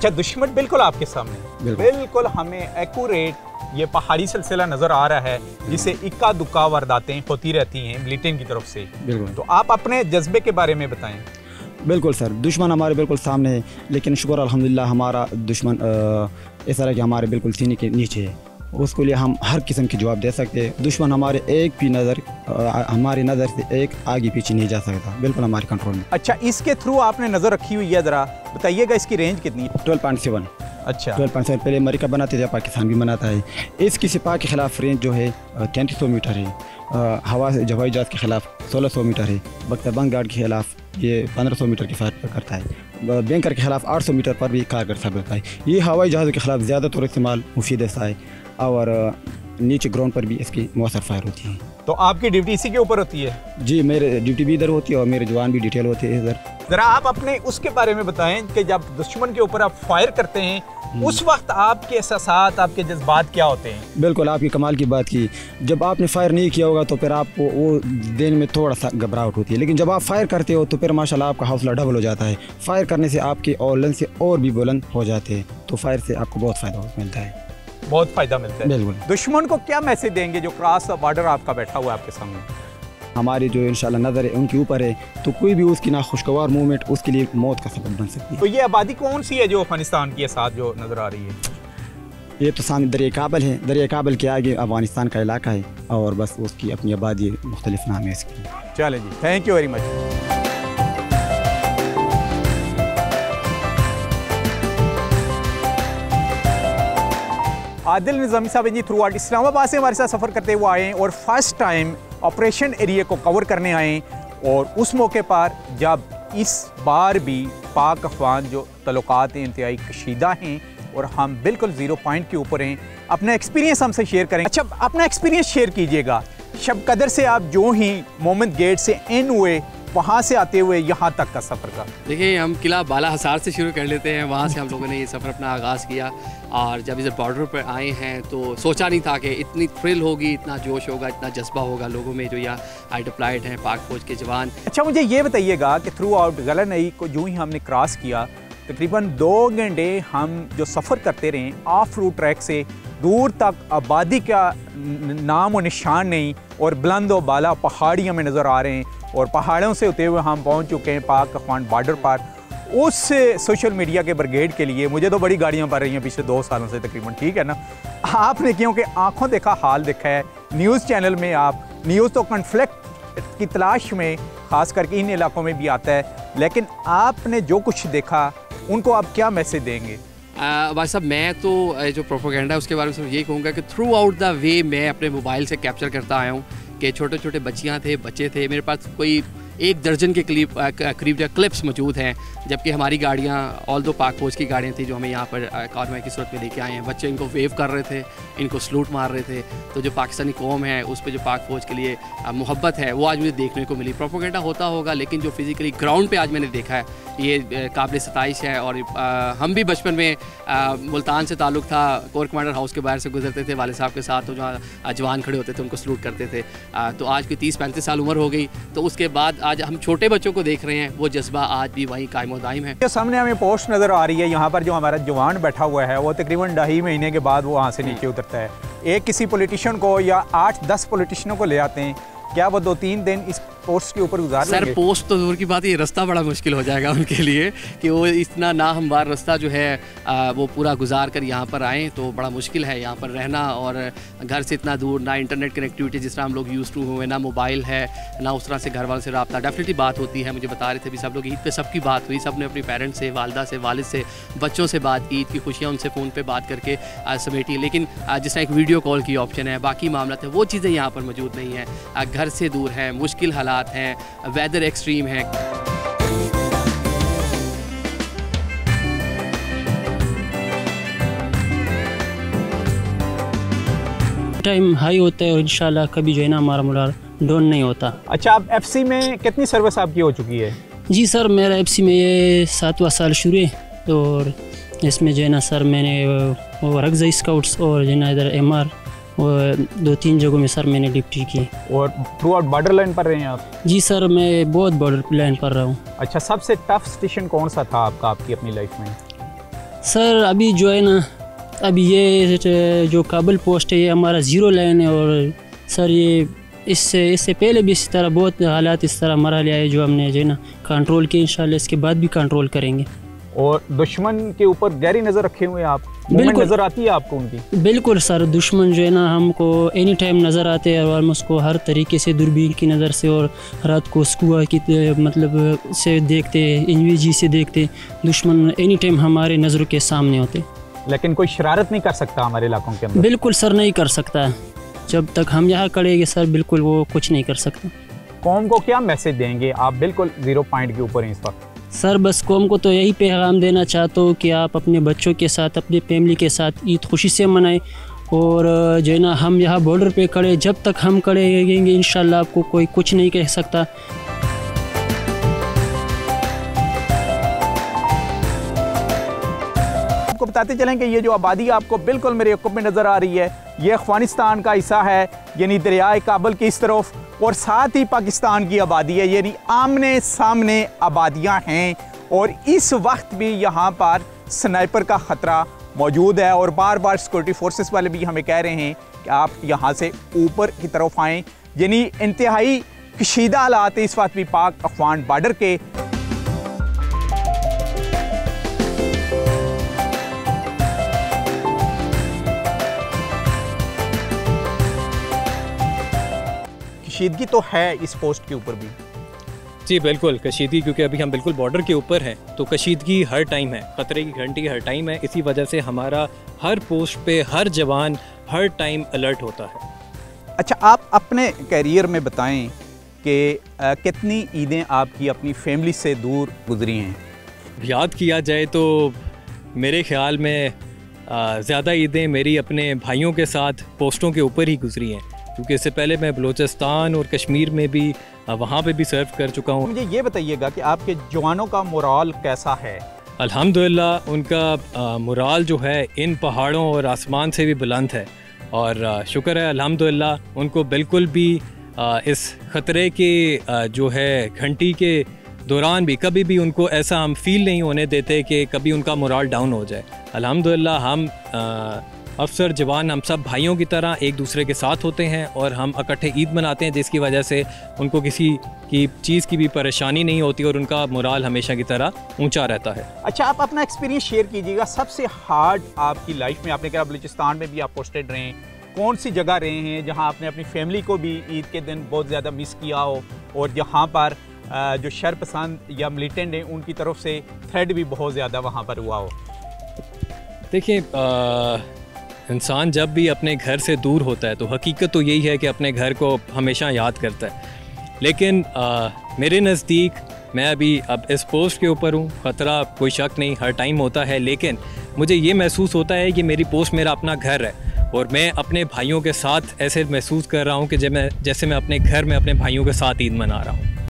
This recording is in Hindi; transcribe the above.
अच्छा, दुश्मन बिल्कुल आपके सामने, बिल्कुल हमें एक्यूरेट ये पहाड़ी सिलसिला नज़र आ रहा है जिसे इक्का दुक्का वारदातें होती रहती हैं ब्रिटेन की तरफ से। तो आप अपने जज्बे के बारे में बताएं। बिल्कुल सर, दुश्मन हमारे बिल्कुल सामने है, लेकिन शुक्र अल्हम्दुलिल्लाह हमारा दुश्मन इस तरह के हमारे बिल्कुल सीने के नीचे है। उसके लिए हम हर किस्म के जवाब दे सकते हैं। दुश्मन हमारे एक भी हमारी नज़र से एक आगे पीछे नहीं जा सकता, बिल्कुल हमारे कंट्रोल में। अच्छा, इसके थ्रू आपने नज़र रखी हुई है, ज़रा बताइएगा इसकी रेंज कितनी है? 12.7। अच्छा, 12.7 पहले अमेरिका बनाते थे, पाकिस्तान भी बनाता है। इसकी सिपा के खिलाफ रेंज जो है 3300 मीटर है, हवा से हवाई जहाज़ के खिलाफ 1600 मीटर है, बख्तरबंद गार्ड के खिलाफ ये 1500 मीटर की फायर करता है, बैंकर के खिलाफ 800 मीटर पर भी कारगर साबित होता है। ये हवाई जहाज़ों के खिलाफ ज़्यादातर इस्तेमाल मुफीद है और नीचे ग्राउंड पर भी इसकी मौसर फायर होती है। तो आपकी ड्यूटी इसी के ऊपर होती है? जी, मेरे ड्यूटी भी इधर होती है और मेरे जवान भी डिटेल होते हैं इधर। ज़रा आप अपने उसके बारे में बताएं कि जब दुश्मन के ऊपर आप फायर करते हैं उस वक्त आपके एहसास, आपके जज्बात क्या होते हैं? बिल्कुल आपकी कमाल की बात की। जब आपने फायर नहीं किया होगा तो फिर आपको वो दिन में थोड़ा सा घबराहट होती है, लेकिन जब आप फायर करते हो तो फिर माशाल्लाह आपका हौसला डबल हो जाता है। फायर करने से आपके औलन से और भी बुलंद हो जाते हैं, तो फायर से आपको बहुत फ़ायदा मिलता है। बहुत फ़ायदा मिलता है। बिल्कुल। दुश्मन को क्या मैसेज देंगे जो क्रॉस बॉर्डर आपका बैठा हुआ है आपके सामने? हमारी जो इंशाल्लाह नज़र है उनके ऊपर है, तो कोई भी उसकी ना खुशगवार मूवमेंट उसके लिए मौत का सबब बन सकती है। तो ये आबादी कौन सी है जो अफगानिस्तान के साथ जो नज़र आ रही है? ये तो सामने दरिया काबल है, दरिया काबल के आगे अफगानिस्तान का इलाका है और बस उसकी अपनी आबादी मुख्तलिफ नाम है इसकी। चलें जी, thank you very much. Adil Nizami साहब जी थ्रू आउट इस्लामाबाद से हमारे साथ सफ़र करते हुए आए और फर्स्ट टाइम ऑपरेशन एरिया को कवर करने आए, और उस मौके पर जब इस बार भी पाक अफगान जो तल्लुकात इंतहाई कशीदा हैं और हम बिल्कुल ज़ीरो पॉइंट के ऊपर हैं, अपना एक्सपीरियंस हमसे शेयर करें। अच्छा, अपना एक्सपीरियंस शेयर कीजिएगा। शब कदर से आप जो ही मोमेंट गेट से इन हुए, वहाँ से आते हुए यहाँ तक का सफ़र का। देखिए, हम किला बाला हसार से शुरू कर लेते हैं, वहाँ से हम लोगों ने ये सफ़र अपना आगाज़ किया, और जब इधर बॉर्डर पर आए हैं तो सोचा नहीं था कि इतनी थ्रिल होगी, इतना जोश होगा, इतना जज्बा होगा लोगों में जो यहाँ डिप्लॉयड हैं पाक फौज के जवान। अच्छा, मुझे ये बताइएगा कि थ्रू आउट गलनई को जो ही हमने क्रॉस किया, तकरीबन 2 घंटे हम जो सफ़र करते रहे ऑफ रूट ट्रैक से, दूर तक आबादी का नाम और निशान नहीं, और बुलंद और बाला पहाड़ियाँ में नज़र आ रहे हैं, और पहाड़ों से होते हुए हम पहुँच चुके हैं पाक अफगान बॉर्डर पर। उस सोशल मीडिया के ब्रिगेड के लिए मुझे तो बड़ी गाड़ियाँ पड़ रही हैं पिछले 2 सालों से तकरीबन, ठीक है ना। आपने क्योंकि आँखों देखा हाल देखा है, न्यूज़ चैनल में आप न्यूज़ तो कन्फ्लिक्ट की तलाश में ख़ास करके इन इलाकों में भी आता है, लेकिन आपने जो कुछ देखा उनको आप क्या मैसेज देंगे? भाई साहब, मैं तो जो प्रोपेगेंडा है उसके बारे में सिर्फ यही कहूँगा कि थ्रू आउट द वे मैं अपने मोबाइल से कैप्चर करता आया हूँ कि छोटे छोटे बच्चियाँ थे, बच्चे थे, मेरे पास कोई 1 दर्जन के करीब जो क्लिप्स मौजूद हैं, जबकि हमारी गाड़ियाँ ऑल दो पाक फौज की गाड़ियाँ थी जो हमें यहाँ पर कार्रवाई की सूरत में लेके आए हैं। बच्चे इनको वेव कर रहे थे, इनको सलूट मार रहे थे, तो जो पाकिस्तानी कौम है उस पर जो पाक फौज के लिए मोहब्बत है वो आज मुझे देखने को मिली। प्रोपेगेंडा होता होगा, लेकिन जो फिज़िकली ग्राउंड पर आज मैंने देखा है ये काबिल सताइश है। और हम भी बचपन में मुल्तान से ताल्लुक़ था, कोर कमांडर हाउस के बाहर से गुजरते थे वाले साहब के साथ, तो जहाँ जवान खड़े होते थे उनको सलूट करते थे। तो आज कोई 30-35 साल उम्र हो गई, तो उसके बाद आज हम छोटे बच्चों को देख रहे हैं, वो जज्बा आज भी वहीं कायम दायम है। जो सामने हमें पोस्ट नज़र आ रही है, यहाँ पर जो हमारा जवान बैठा हुआ है वो तकरीबन 2.5 महीने के बाद वो वहाँ से नीचे उतरता है। एक किसी पॉलिटिशियन को या 8-10 पॉलिटिशियनों को ले आते हैं, क्या वो 2-3 दिन इस पोस्ट के ऊपर गुजार लेंगे? सर, पोस्ट तो दूर की बात है, ये रास्ता बड़ा मुश्किल हो जाएगा उनके लिए कि वो इतना नाहमवार रास्ता जो है वो पूरा गुजार कर यहाँ पर आएँ, तो बड़ा मुश्किल है यहाँ पर रहना। और घर से इतना दूर, ना इंटरनेट कनेक्टिविटी जिस तरह हम लोग यूज़ टू हुए, ना मोबाइल है, ना उस तरह से घर वालों से रब्ता। डेफिनेटली बात होती है, मुझे बता रहे थे भी सब लोग, ईद पे सबकी बात हुई, सब ने अपनी पेरेंट्स से, वालदा से, वालिद से, बच्चों से बात की, ईद की खुशियाँ उनसे फ़ोन पर बात करके समेटी। लेकिन जिस तरह एक वीडियो कॉल की ऑप्शन है, बाकी मामला है, वो चीज़ें यहाँ पर मौजूद नहीं हैं। घर से दूर हैं, मुश्किल हालात हैं, वेदर एक्सट्रीम है। टाइम हाई होता है और इंशाल्लाह कभी जो है ना हमारा मोरल डाउन नहीं होता। अच्छा, आप एफसी में कितनी सर्विस आपकी हो चुकी है? जी सर, मेरा एफसी में ये 7वां साल शुरू है, और इसमें जो है ना सर मैंने रगज़ा स्काउट्स और जो है ना इधर MR और 2-3 जगहों में सर मैंने ड्यूटी की। और थ्रू आउट बॉर्डर लाइन पर रहे हैं आप? जी सर, मैं बहुत बॉर्डर लाइन पर रहा हूँ। अच्छा, सबसे टफ स्टेशन कौन सा था आपका आपकी अपनी लाइफ में? सर अभी जो है ना, अभी ये जो काबुल पोस्ट है ये हमारा ज़ीरो लाइन है, और सर ये इससे पहले भी इस तरह बहुत हालात इस तरह मरहले आए जो हमने जो है ना कंट्रोल किए, इंशाल्लाह इसके बाद भी कंट्रोल करेंगे। और दुश्मन के ऊपर गहरी नज़र रखे हुए आप, बिल्कुल नज़र आती है आपको उनकी? बिल्कुल सर, दुश्मन जो है ना हमको एनी टाइम नज़र आते हैं, और हम उसको हर तरीके से दूरबीन की नज़र से और रात को स्कुआ की मतलब से देखते, NVG से देखते, दुश्मन एनी टाइम हमारे नज़रों के सामने होते। लेकिन कोई शरारत नहीं कर सकता हमारे इलाकों के अंदर? बिल्कुल सर, नहीं कर सकता। जब तक हम यहाँ करेंगे सर, बिल्कुल वो कुछ नहीं कर सकता। कौम को क्या मैसेज देंगे आप? बिल्कुल ज़ीरो पॉइंट के ऊपर हैं इस वक्त। सर बस कौम को तो यही पैगाम देना चाहता हूँ कि आप अपने बच्चों के साथ, अपने फैमिली के साथ ईद खुशी से मनाएं, और जो है ना हम यहाँ बॉर्डर पे खड़े, जब तक हम खड़े रहेंगे इंशाल्लाह आपको कोई कुछ नहीं कह सकता। आपको बताते चलें कि ये जो आबादी आपको बिल्कुल मेरे हुक्म में नज़र आ रही है, ये अफ़गानिस्तान का हिस्सा है, यानी दरियाए काबुल की इस तरफ, और साथ ही पाकिस्तान की आबादी है, यानी आमने सामने आबादियां हैं। और इस वक्त भी यहाँ पर स्नाइपर का ख़तरा मौजूद है, और बार बार सिक्योरिटी फोर्सेस वाले भी हमें कह रहे हैं कि आप यहाँ से ऊपर की तरफ आएँ। यानी इंतहाई कशीदा हालात इस वक्त भी पाक अफ़गान बॉर्डर के। कशीदगी तो है इस पोस्ट के ऊपर भी? जी बिल्कुल कशीदगी, क्योंकि अभी हम बिल्कुल बॉर्डर के ऊपर हैं, तो कशीदगी हर टाइम है, ख़तरे की घंटी हर टाइम है। इसी वजह से हमारा हर पोस्ट पे हर जवान हर टाइम अलर्ट होता है। अच्छा, आप अपने कैरियर में बताएं कि कितनी ईदें आपकी अपनी फैमिली से दूर गुजरी हैं? याद किया जाए तो मेरे ख़्याल में ज़्यादा ईदें मेरी अपने भाइयों के साथ पोस्टों के ऊपर ही गुजरी हैं, क्योंकि इससे पहले मैं बलूचिस्तान और कश्मीर में भी वहाँ पे भी सर्व कर चुका हूँ। मुझे ये बताइएगा कि आपके जवानों का मोराल कैसा है? अल्हम्दुलिल्लाह उनका मोराल जो है इन पहाड़ों और आसमान से भी बुलंद है, और शुक्र है अल्हम्दुलिल्लाह उनको बिल्कुल भी इस ख़तरे के जो है घंटी के दौरान भी कभी भी उनको ऐसा हम फील नहीं होने देते कि कभी उनका मोराल डाउन हो जाए। अल्हम्दुलिल्लाह हम अफसर जवान हम सब भाइयों की तरह एक दूसरे के साथ होते हैं, और हम इकट्ठे ईद मनाते हैं, जिसकी वजह से उनको किसी की चीज़ की भी परेशानी नहीं होती और उनका मोराल हमेशा की तरह ऊंचा रहता है। अच्छा, आप अपना एक्सपीरियंस शेयर कीजिएगा। सबसे हार्ड आपकी लाइफ में, आपने कहा बलूचिस्तान में भी आप पोस्टेड रहे हैं, कौन सी जगह रहे हैं जहाँ आपने अपनी फैमिली को भी ईद के दिन बहुत ज़्यादा मिस किया हो, और जहाँ पर जो शरपसंद या मिलिटेंट हैं उनकी तरफ से थ्रेड भी बहुत ज़्यादा वहाँ पर हुआ हो? देखिए, इंसान जब भी अपने घर से दूर होता है तो हकीकत तो यही है कि अपने घर को हमेशा याद करता है, लेकिन मेरे नज़दीक मैं अभी अब इस पोस्ट के ऊपर हूँ, ख़तरा कोई शक नहीं हर टाइम होता है, लेकिन मुझे ये महसूस होता है कि मेरी पोस्ट मेरा अपना घर है, और मैं अपने भाइयों के साथ ऐसे महसूस कर रहा हूँ कि जैसे मैं अपने घर में अपने भाइयों के साथ ईद मना रहा हूँ।